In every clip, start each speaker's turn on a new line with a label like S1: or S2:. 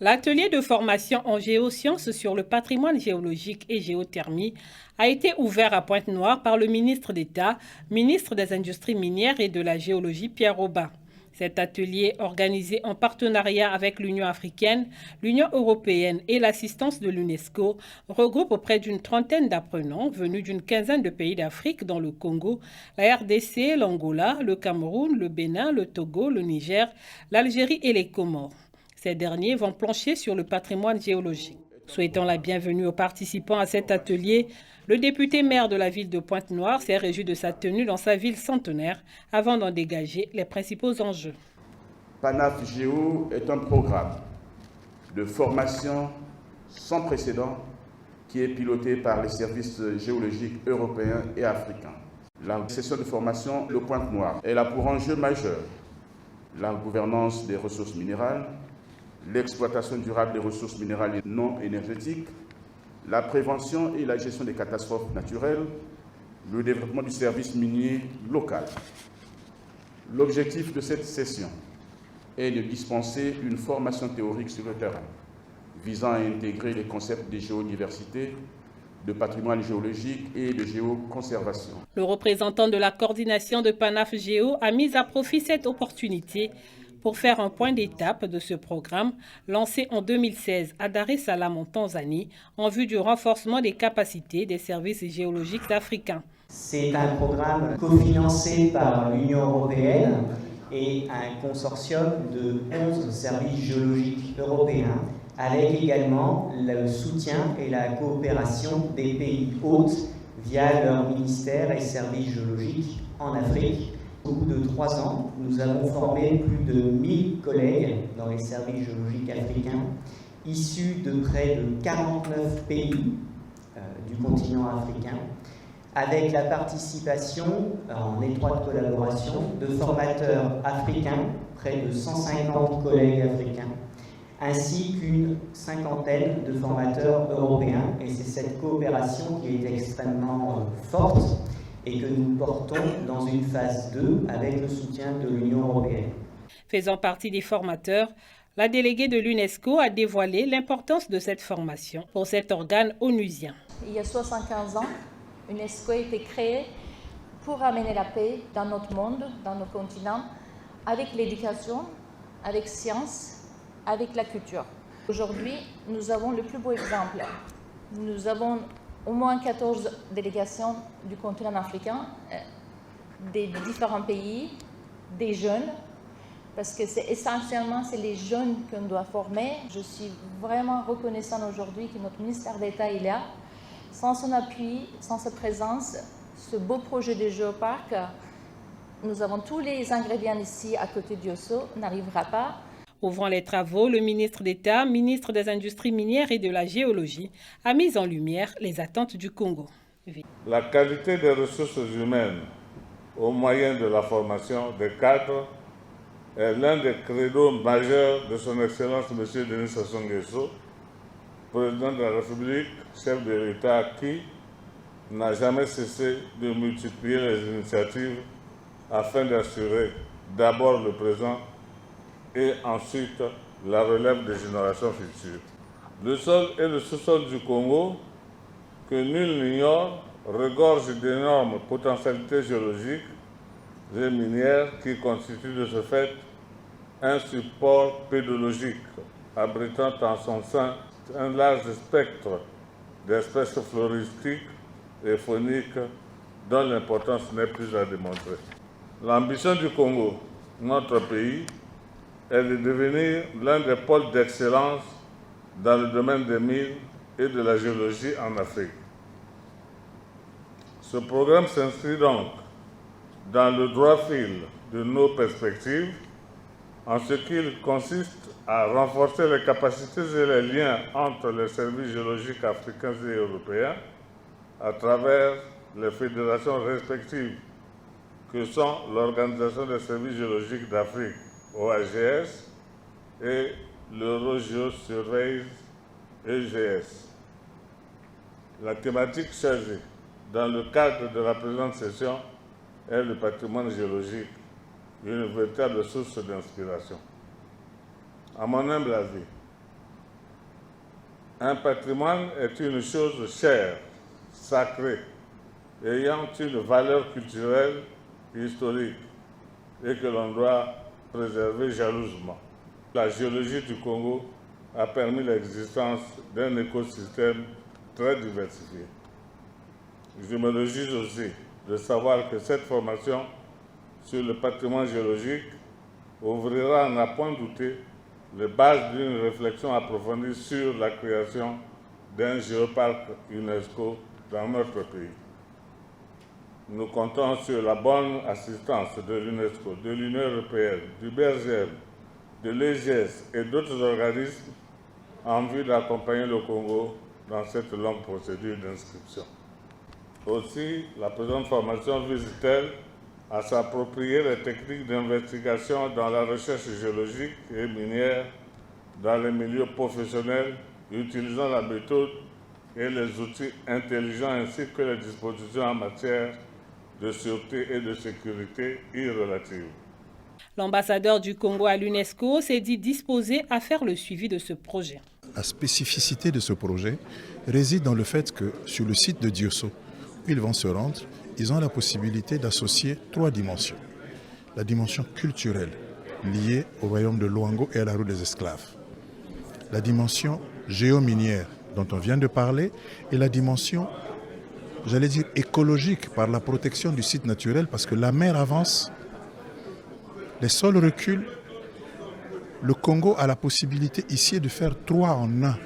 S1: L'atelier de formation en géosciences sur le patrimoine géologique et géothermie a été ouvert à Pointe-Noire par le ministre d'État, ministre des Industries minières et de la Géologie, Pierre Aubin. Cet atelier, organisé en partenariat avec l'Union africaine, l'Union européenne et l'assistance de l'UNESCO, regroupe près d'une trentaine d'apprenants venus d'une quinzaine de pays d'Afrique, dont le Congo, la RDC, l'Angola, le Cameroun, le Bénin, le Togo, le Niger, l'Algérie et les Comores. Ces derniers vont plancher sur le patrimoine géologique. Souhaitant la bienvenue aux participants à cet atelier, le député maire de la ville de Pointe-Noire s'est réjoui de sa tenue dans sa ville centenaire avant d'en dégager les principaux enjeux.
S2: PANAF-Géo est un programme de formation sans précédent qui est piloté par les services géologiques européens et africains. La session de formation Le Pointe-Noire, elle a pour enjeu majeur la gouvernance des ressources minérales, l'exploitation durable des ressources minérales non énergétiques, la prévention et la gestion des catastrophes naturelles, le développement du service minier local. L'objectif de cette session est de dispenser une formation théorique sur le terrain, visant à intégrer les concepts de géodiversité, de patrimoine géologique et de géoconservation.
S1: Le représentant de la coordination de PANAF Géo a mis à profit cette opportunité pour faire un point d'étape de ce programme lancé en 2016 à Dar es Salaam en Tanzanie en vue du renforcement des capacités des services géologiques africains.
S3: C'est un programme cofinancé par l'Union européenne et un consortium de 11 services géologiques européens, avec également le soutien et la coopération des pays hôtes via leurs ministères et services géologiques en Afrique. Au bout de 3 ans, nous avons formé plus de 1000 collègues dans les services géologiques africains, issus de près de 49 pays du continent africain, avec la participation en étroite collaboration de formateurs africains, près de 150 collègues africains, ainsi qu'une cinquantaine de formateurs européens. Et c'est cette coopération qui est extrêmement forte et que nous portons dans une phase 2 avec le soutien de l'Union européenne.
S1: Faisant partie des formateurs, la déléguée de l'UNESCO a dévoilé l'importance de cette formation pour cet organe onusien.
S4: Il y a 75 ans, l'UNESCO a été créée pour amener la paix dans notre monde, dans nos continents, avec l'éducation, avec science, avec la culture. Aujourd'hui, nous avons le plus beau exemple. Nous avons au moins 14 délégations du continent africain, des différents pays, des jeunes, parce que c'est essentiellement les jeunes qu'on doit former. Je suis vraiment reconnaissante aujourd'hui que notre ministère d'État est là. Sans son appui, sans sa présence, ce beau projet de géoparc, nous avons tous les ingrédients ici à côté d'Osso, n'arrivera pas.
S1: Ouvrant les travaux, le ministre d'État, ministre des Industries minières et de la Géologie, a mis en lumière les attentes du Congo.
S5: La qualité des ressources humaines au moyen de la formation des cadres est l'un des credos majeurs de son Excellence M. Denis Sassou Nguesso, président de la République, chef de l'État qui n'a jamais cessé de multiplier les initiatives afin d'assurer d'abord le présent et ensuite la relève des générations futures. Le sol et le sous-sol du Congo, que nul n'ignore, regorge d'énormes potentialités géologiques et minières qui constituent de ce fait un support pédologique abritant en son sein un large spectre d'espèces floristiques et fauniques dont l'importance n'est plus à démontrer. L'ambition du Congo, notre pays, est de devenir l'un des pôles d'excellence dans le domaine des mines et de la géologie en Afrique. Ce programme s'inscrit donc dans le droit fil de nos perspectives en ce qu'il consiste à renforcer les capacités et les liens entre les services géologiques africains et européens à travers les fédérations respectives que sont l'Organisation des services géologiques d'Afrique, OAGS, et l'Eurogeo-Surveys, EGS. La thématique chargée dans le cadre de la présente session est le patrimoine géologique, une véritable source d'inspiration. À mon humble avis, Un patrimoine est une chose chère, sacrée, ayant une valeur culturelle et historique et que l'on doit préserver jalousement. La géologie du Congo a permis l'existence d'un écosystème très diversifié. Je me réjouis aussi de savoir que cette formation sur le patrimoine géologique ouvrira, à n'en point douter, les bases d'une réflexion approfondie sur la création d'un géoparc UNESCO dans notre pays. Nous comptons sur la bonne assistance de l'UNESCO, de l'Union européenne, du BRGM, de l'EGS et d'autres organismes en vue d'accompagner le Congo dans cette longue procédure d'inscription. Aussi, la présente formation vise-t-elle à s'approprier les techniques d'investigation dans la recherche géologique et minière dans les milieux professionnels, utilisant la méthode et les outils intelligents ainsi que les dispositions en matière de sûreté et de sécurité irrelatives.
S1: L'ambassadeur du Congo à l'UNESCO s'est dit disposé à faire le suivi de ce projet.
S6: La spécificité de ce projet réside dans le fait que sur le site de Diosso, où ils vont se rendre, ils ont la possibilité d'associer 3 dimensions. La dimension culturelle, liée au royaume de Luango et à la route des esclaves. La dimension géominière, dont on vient de parler, et la dimension, j'allais dire, écologique, par la protection du site naturel, parce que la mer avance, les sols reculent. Le Congo a la possibilité ici de faire 3 en 1.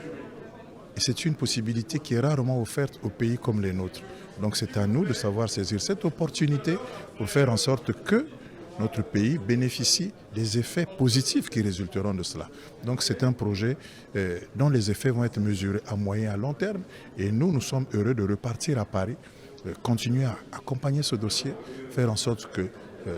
S6: Et c'est une possibilité qui est rarement offerte aux pays comme les nôtres. Donc c'est à nous de savoir saisir cette opportunité pour faire en sorte que notre pays bénéficie des effets positifs qui résulteront de cela. Donc c'est un projet dont les effets vont être mesurés à moyen et à long terme. Et nous sommes heureux de repartir à Paris, continuer à accompagner ce dossier, faire en sorte que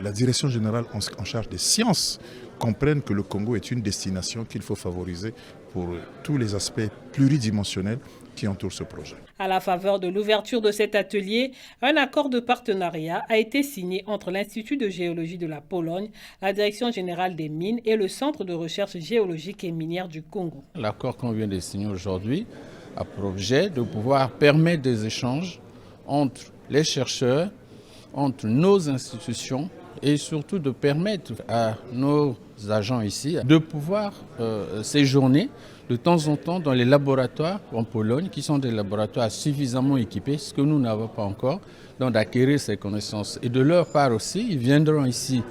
S6: la direction générale en charge des sciences comprenne que le Congo est une destination qu'il faut favoriser pour tous les aspects pluridimensionnels qui entourent ce projet.
S1: À la faveur de l'ouverture de cet atelier, un accord de partenariat a été signé entre l'Institut de géologie de la Pologne, la Direction générale des mines et le Centre de recherche géologique et minière du Congo.
S7: L'accord qu'on vient de signer aujourd'hui a pour objet de pouvoir permettre des échanges entre les chercheurs, entre nos institutions et surtout de permettre à nos agents ici de pouvoir séjourner de temps en temps dans les laboratoires en Pologne qui sont des laboratoires suffisamment équipés, ce que nous n'avons pas encore, donc d'acquérir ces connaissances. Et de leur part aussi, ils viendront ici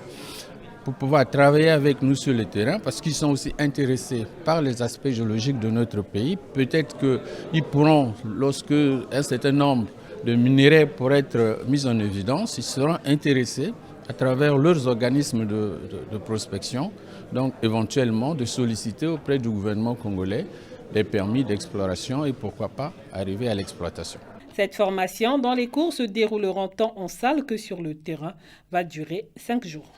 S7: pour pouvoir travailler avec nous sur le terrain parce qu'ils sont aussi intéressés par les aspects géologiques de notre pays. Peut-être qu'ils pourront, lorsque un certain nombre de minerais pourraient être mis en évidence, ils seront intéressés à travers leurs organismes de prospection, donc éventuellement de solliciter auprès du gouvernement congolais des permis d'exploration et pourquoi pas arriver à l'exploitation.
S1: Cette formation, dont les cours se dérouleront tant en salle que sur le terrain, va durer 5 jours.